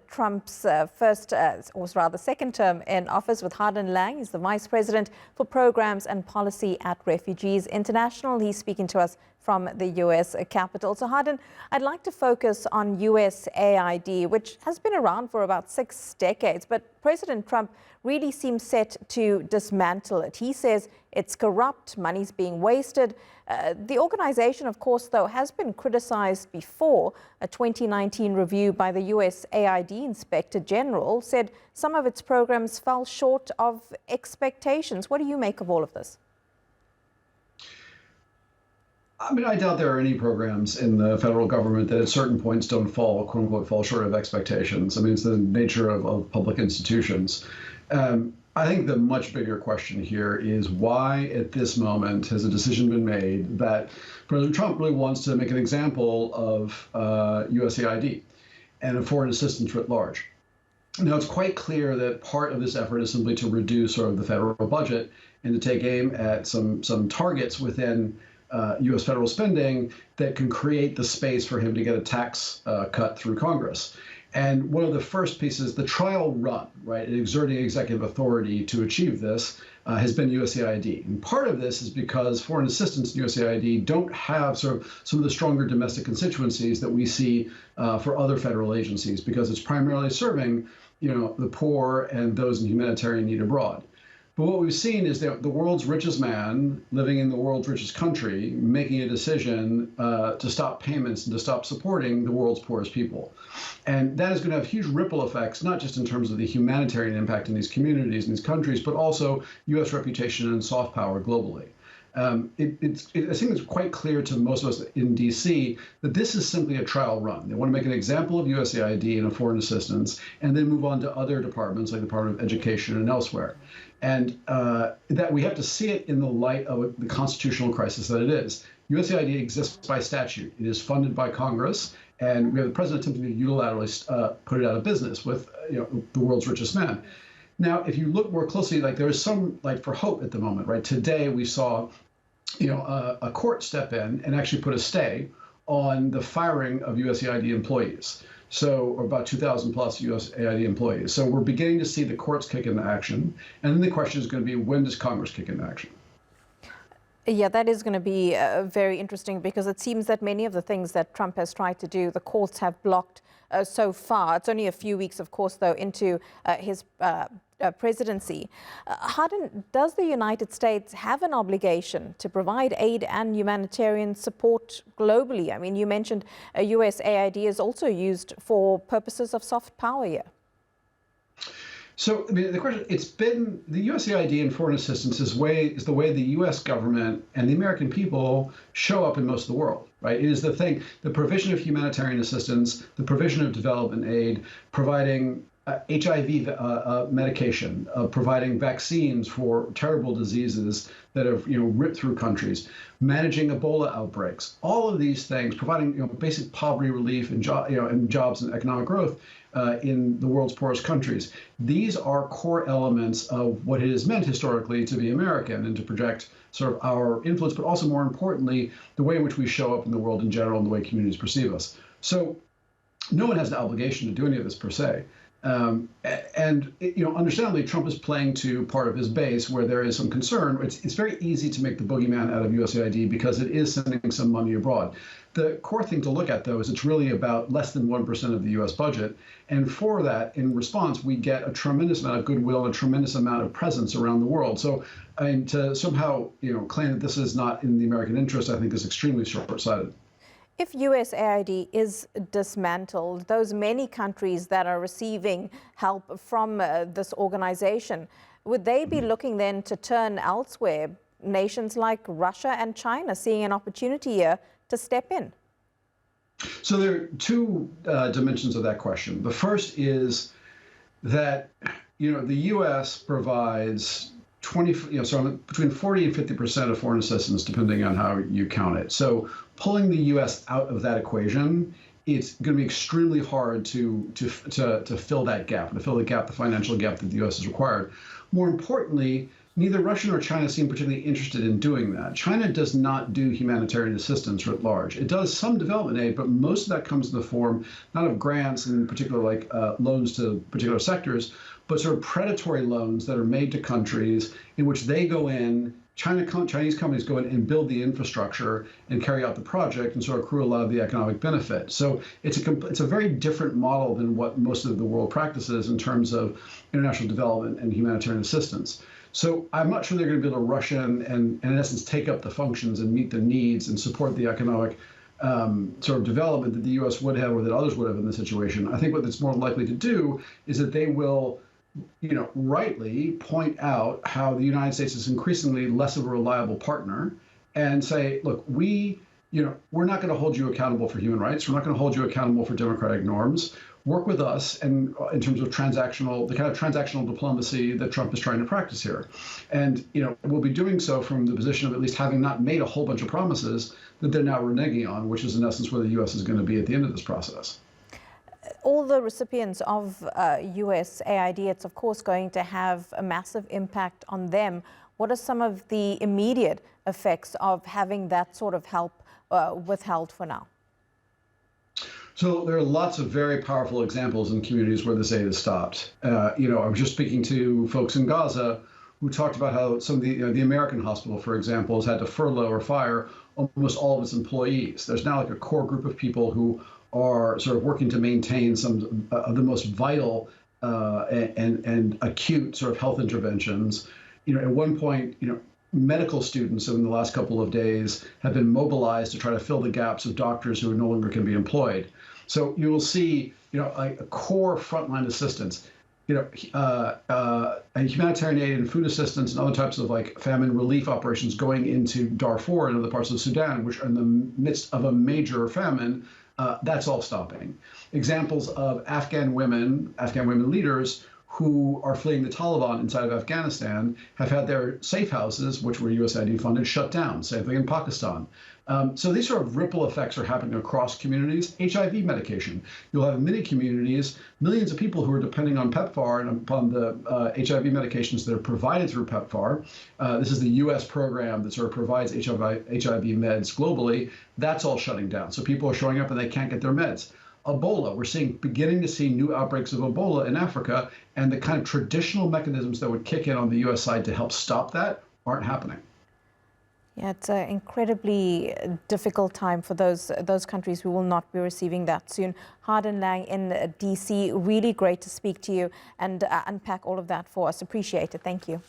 Trump's second term in office with Hardin Lang. He's the Vice President for Programs and Policy at Refugees International. He's speaking to us from the U.S. Capitol. So, Hardin, I'd like to focus on USAID, which has been around for about 6 decades, but President Trump really seems set to dismantle it. He says it's corrupt, money's being wasted. The organization, of course, though, has been criticized before. A 2019 review by the USAID Inspector General said some of its programs fell short of expectations. What do you make of all of this? I mean, I doubt there are any programs in the federal government that at certain points don't fall, quote unquote, fall short of expectations. I mean, it's the nature of public institutions. I think the much bigger question here is why at this moment has a decision been made that President Trump really wants to make an example of USAID and of foreign assistance writ large. Now, it's quite clear that part of this effort is simply to reduce sort of the federal budget and to take aim at some targets within U.S. federal spending that can create the space for him to get a tax cut through Congress. And one of the first pieces, the trial run, right, exerting executive authority to achieve this has been USAID. And part of this is because foreign assistance in USAID don't have sort of some of the stronger domestic constituencies that we see for other federal agencies, because it's primarily serving, the poor and those in humanitarian need abroad. But what we've seen is that the world's richest man living in the world's richest country making a decision to stop payments and to stop supporting the world's poorest people. And that is going to have huge ripple effects, not just in terms of the humanitarian impact in these communities, in these countries, but also U.S. reputation and soft power globally. I think it's quite clear to most of us in D.C. that this is simply a trial run. They want to make an example of USAID and of foreign assistance and then move on to other departments like the Department of Education and elsewhere. And that we have to see it in the light of the constitutional crisis that it is. USAID exists by statute. It is funded by Congress, and we have the president attempting to unilaterally put it out of business with the world's richest man. Now, if you look more closely, there is some for hope at the moment, right? Today we saw, a court step in and actually put a stay on the firing of USAID employees. So, or about 2,000 plus USAID employees. So we're beginning to see the courts kick into action. And then the question is going to be, when does Congress kick into action? Yeah, that is going to be very interesting, because it seems that many of the things that Trump has tried to do, the courts have blocked so far. It's only a few weeks, of course, though, into his presidency. Hardin, does the United States have an obligation to provide aid and humanitarian support globally? I mean, you mentioned USAID is also used for purposes of soft power here. So, I mean, the question, it's been the USAID and foreign assistance is the way the U.S. government and the American people show up in most of the world, right? It is the provision of humanitarian assistance, the provision of development aid, providing HIV medication, providing vaccines for terrible diseases that have ripped through countries, managing Ebola outbreaks, all of these things, providing basic poverty relief and jobs and economic growth in the world's poorest countries. These are core elements of what it has meant historically to be American and to project sort of our influence, but also more importantly, the way in which we show up in the world in general and the way communities perceive us. So no one has the obligation to do any of this per se. Understandably, Trump is playing to part of his base where there is some concern. It's very easy to make the boogeyman out of USAID because it is sending some money abroad. The core thing to look at, though, is it's really about less than 1% of the U.S. budget. And for that, in response, we get a tremendous amount of goodwill and a tremendous amount of presence around the world. So, to somehow, claim that this is not in the American interest, I think is extremely short-sighted. If USAID is dismantled, those many countries that are receiving help from this organization, would they be looking then to turn elsewhere? Nations like Russia and China seeing an opportunity here to step in? So there are two dimensions of that question. The first is that, the U.S. provides between 40 and 50% of foreign assistance, depending on how you count it. So pulling the U.S. out of that equation, it's going to be extremely hard to fill that gap, the financial gap that the U.S. has required. More importantly, neither Russia nor China seem particularly interested in doing that. China does not do humanitarian assistance writ large. It does some development aid, but most of that comes in the form not of grants, in particular like loans to particular sectors, but sort of predatory loans that are made to countries in which they go in. Chinese companies go in and build the infrastructure and carry out the project and sort of accrue a lot of the economic benefit. So it's a very different model than what most of the world practices in terms of international development and humanitarian assistance. So I'm not sure they're going to be able to rush in and in essence take up the functions and meet the needs and support the economic sort of development that the U.S. would have or that others would have in this situation. I think what it's more likely to do is that they will, rightly point out how the United States is increasingly less of a reliable partner and say, look, we're not going to hold you accountable for human rights. We're not going to hold you accountable for democratic norms. Work with us and in terms of the kind of transactional diplomacy that Trump is trying to practice here. And, we'll be doing so from the position of at least having not made a whole bunch of promises that they're now reneging on, which is in essence where the U.S. is going to be at the end of this process. All the recipients of USAID, it's of course going to have a massive impact on them. What are some of the immediate effects of having that sort of help withheld for now? So there are lots of very powerful examples in communities where this aid has stopped. I was just speaking to folks in Gaza who talked about how some of the American hospital, for example, has had to furlough or fire almost all of its employees. There's now like a core group of people who are sort of working to maintain some of the most vital and acute sort of health interventions. At one point, medical students in the last couple of days have been mobilized to try to fill the gaps of doctors who no longer can be employed. So you will see, a core frontline assistance, humanitarian aid and food assistance and other types of like famine relief operations going into Darfur and other parts of Sudan, which are in the midst of a major famine. That's all stopping. Examples of Afghan women leaders who are fleeing the Taliban inside of Afghanistan have had their safe houses, which were USAID funded, shut down. Same thing in Pakistan. So these sort of ripple effects are happening across communities. HIV medication. You'll have many communities, millions of people who are depending on PEPFAR and upon the HIV medications that are provided through PEPFAR. This is the U.S. program that sort of provides HIV meds globally. That's all shutting down. So people are showing up and they can't get their meds. Ebola, we're beginning to see new outbreaks of Ebola in Africa, and the kind of traditional mechanisms that would kick in on the U.S. side to help stop that aren't happening. Yeah, it's an incredibly difficult time for those countries who will not be receiving that soon. Hardin Lang in D.C., really great to speak to you and unpack all of that for us. Appreciate it. Thank you.